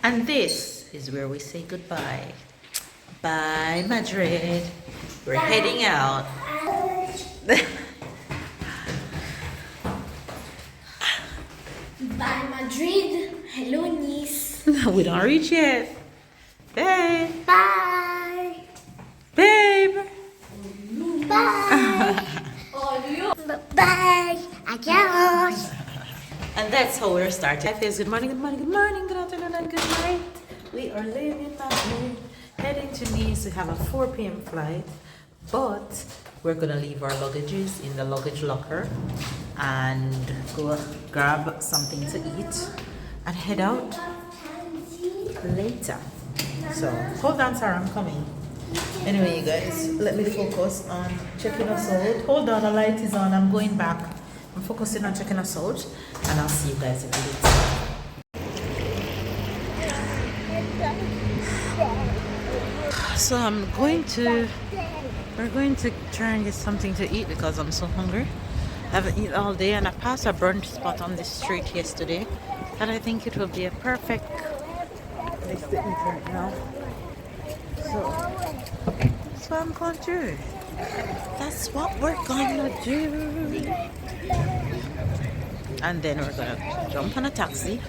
And this is where we say goodbye. Bye, Madrid. We're heading out. Bye, Madrid. Hello, Nice. We don't reach yet. Babe. Bye. Babe. Bye. Bye. Adios. And that's how we're starting. Life is good morning, good morning, good morning, good afternoon, and good night. We are leaving Madrid, heading to Nice. We have a 4 p.m. flight, but we're gonna leave our luggages in the luggage locker and go grab something to eat and head out later. So hold on, Sarah, I'm coming. Anyway, you guys, let me focus on checking us out. Hold on, the light is on. I'm going back. I'm focusing on checking us out, and I'll see you guys in a bit. So we're going to try and get something to eat because I'm so hungry. I haven't eaten all day, and I passed a brunch spot on this street yesterday, and I think it will be a perfect place to eat right now. So that's what I'm going to do. That's what we're gonna do. And then we're gonna jump on a taxi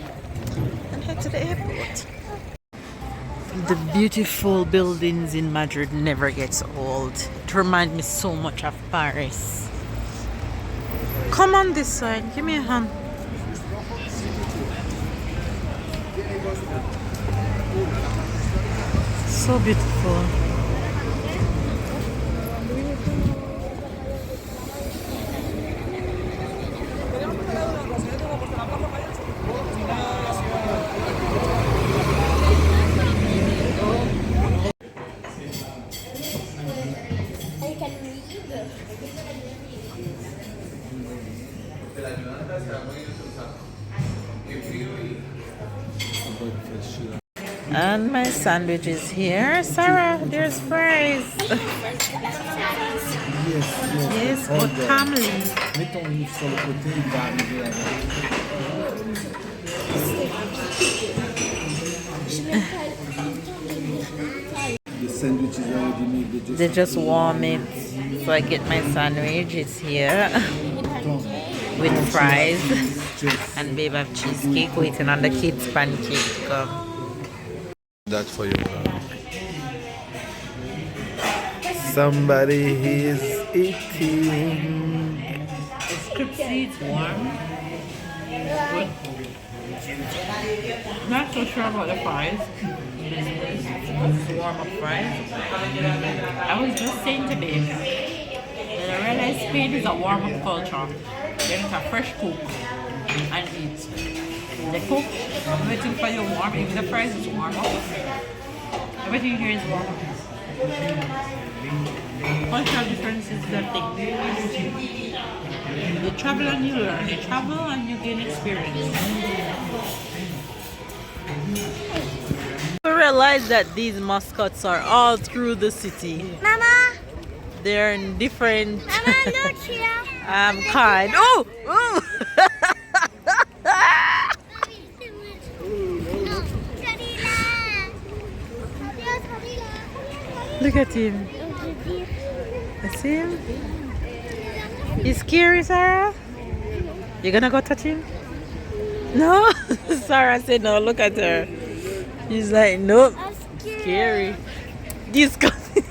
and head to the airport. The beautiful buildings in Madrid never gets old. It reminds me so much of Paris. Come on this side, give me a hand. So beautiful. And my sandwich is here. Sarah, there's fries. Yes, but calmly. The sandwich is already made. They just warm it. So I get my sandwich. It's here with fries. And babe, I have cheesecake waiting on the kids' pancake to come. That for you. Somebody is eating. It's crispy, it's warm. Good. Not so sure about the fries. It's warm up fries. I was just saying to babe that I realized Spain is a warm up culture. Then it's a fresh cook and eat. They cook, waiting for you warm, even the fries is warm up. Everything here is warm up. Cultural difference is the thing. You travel and you learn. You travel and you gain experience. I realize that these mascots are all through the city. Mama. They're in different Mama, look here. kind. Oh! Oh! Look at him. You see him? He's scary, Sarah. You gonna go touch him? No? Sarah said no. Look at her. He's like, nope. Scary. Disgusting.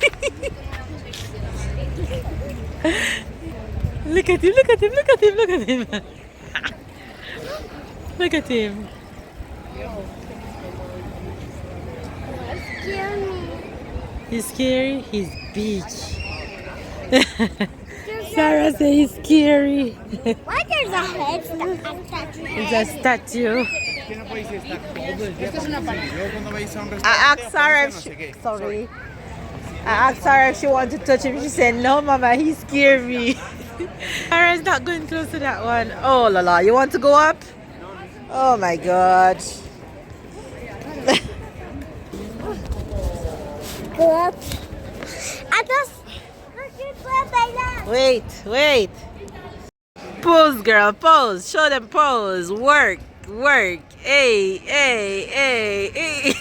Look at him, look at him, look at him, look at him. Look at him. He's scary? He's big. Sarah says he's scary. Why there's a head statue? It's a statue. I asked Sarah if she, sorry. I asked Sarah if she wanted to touch him. She said, no, Mama, he scared me. Sarah's not going close to that one. Oh, la la. You want to go up? Oh, my God. Go up. Wait, wait. Pose, girl, pose. Show them pose. Work, work. Hey, hey, hey, hey.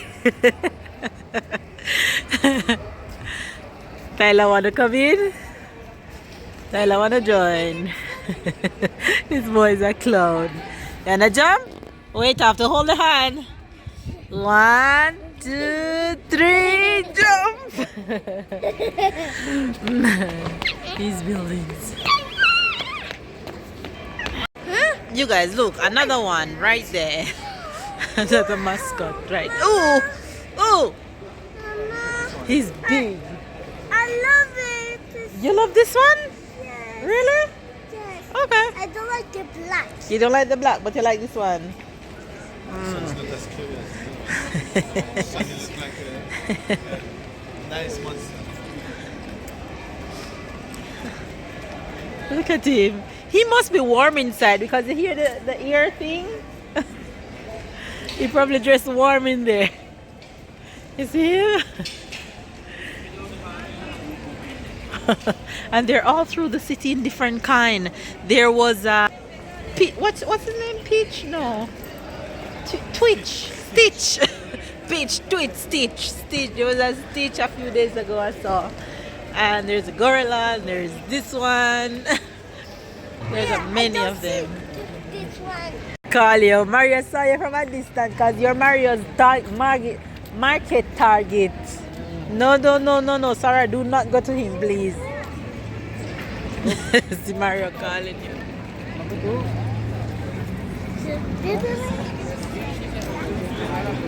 Tyler wanna come in? Tyler wanna join? This boy is a clown. You wanna jump? Wait, I have to hold the hand. 1, 2, 3, jump! These buildings. You guys, look, another one right there. Another mascot, right? Ooh! Ooh! He's big. I love it. You love this one? Yes. Really? Yes. Okay. I don't like the black. You don't like the black, but you like this one. It's not as curious. Son, you look like a nice monster. Look at him. He must be warm inside because you hear the ear thing. He probably dressed warm in there. You see him? And they're all through the city in different kind. There was a what's his name? Peach? No. Twitch. Stitch. Peach, Twitch, Stitch. There was a Stitch a few days ago I saw. And there's a gorilla, and there's this one. There's many of them. This one. Call you. Mario saw you from a distance because you're Mario's market target. No. Sarah, do not go to him, please. See Mario calling you.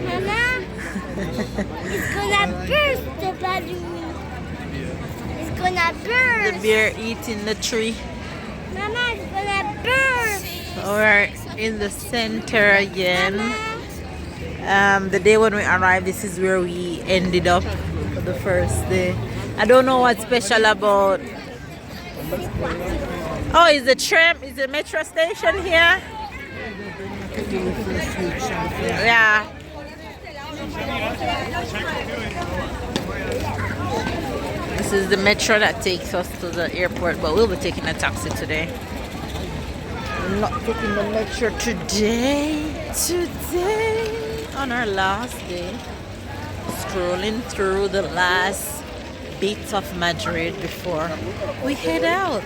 Mama, it's gonna burst the balloon. It's gonna burst. The bear eating the tree. Mama, it's gonna burst. We're in the center again. Mama. The day when we arrived, this is where we ended up for the first day. I don't know what's special about. Oh, is the tram? Is the metro station here? Yeah. This is the metro that takes us to the airport, but we'll be taking a taxi today. I'm not taking the metro today. Today, on our last day, strolling through the last bits of Madrid before we head out.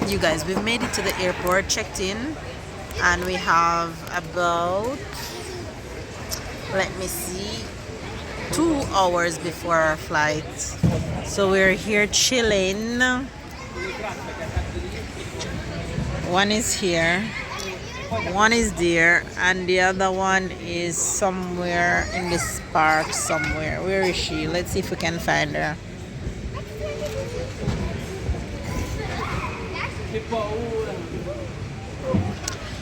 You guys, we made it to the airport, checked in, and we have about, let me see, 2 hours before our flight. So we're here chilling. One is here, one is there, and the other one is somewhere in this park somewhere. Where is she? Let's see if we can find her.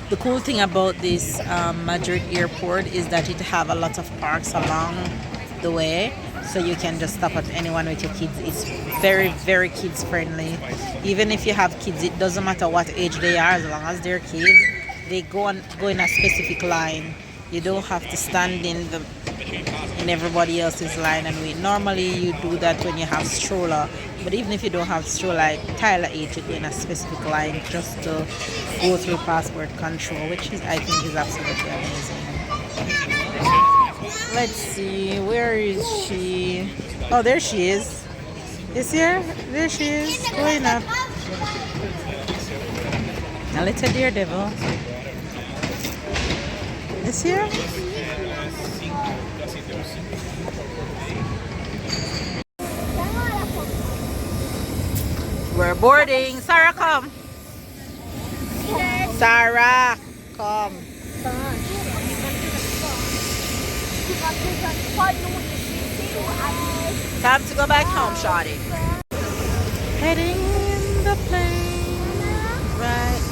The cool thing about this Madrid airport is that it have a lot of parks along the way, so you can just stop at anyone with your kids. It's very, very kids friendly. Even if you have kids, it doesn't matter what age they are, as long as they're kids, they go in a specific line. You don't have to stand in everybody else's line and wait. Normally you do that when you have stroller, but even if you don't have stroller, like Tyler age, you go in a specific line just to go through passport control, which is, I think, is absolutely amazing. Let's see, where is she? Oh, there she is. You see her? There she is, going up. A little daredevil. This here? We're boarding. Sarah, come. Sarah, come. Time to go back home, shawty. Heading in the plane. Right.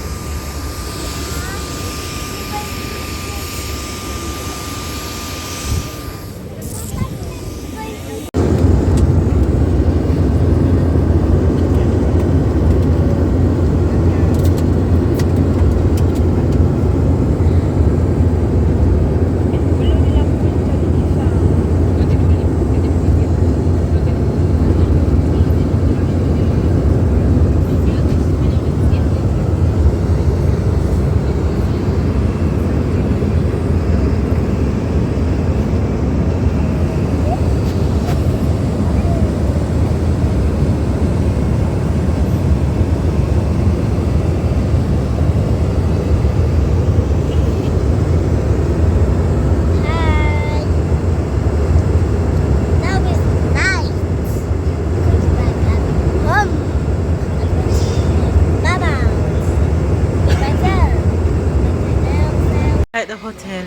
At the hotel.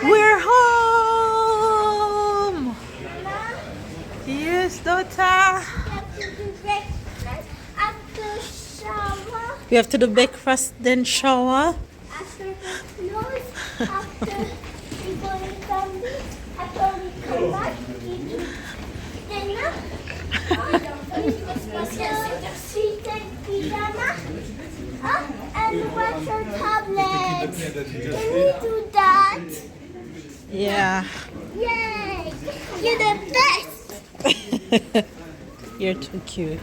We're home! Yes, daughter. After shower, We have to do breakfast, then shower. after the clothes, after we go to family, after we come back, eat dinner, eat and pyjama, and watch your tablet. Can we do that? Yeah. Yay! You're the best! You're too cute.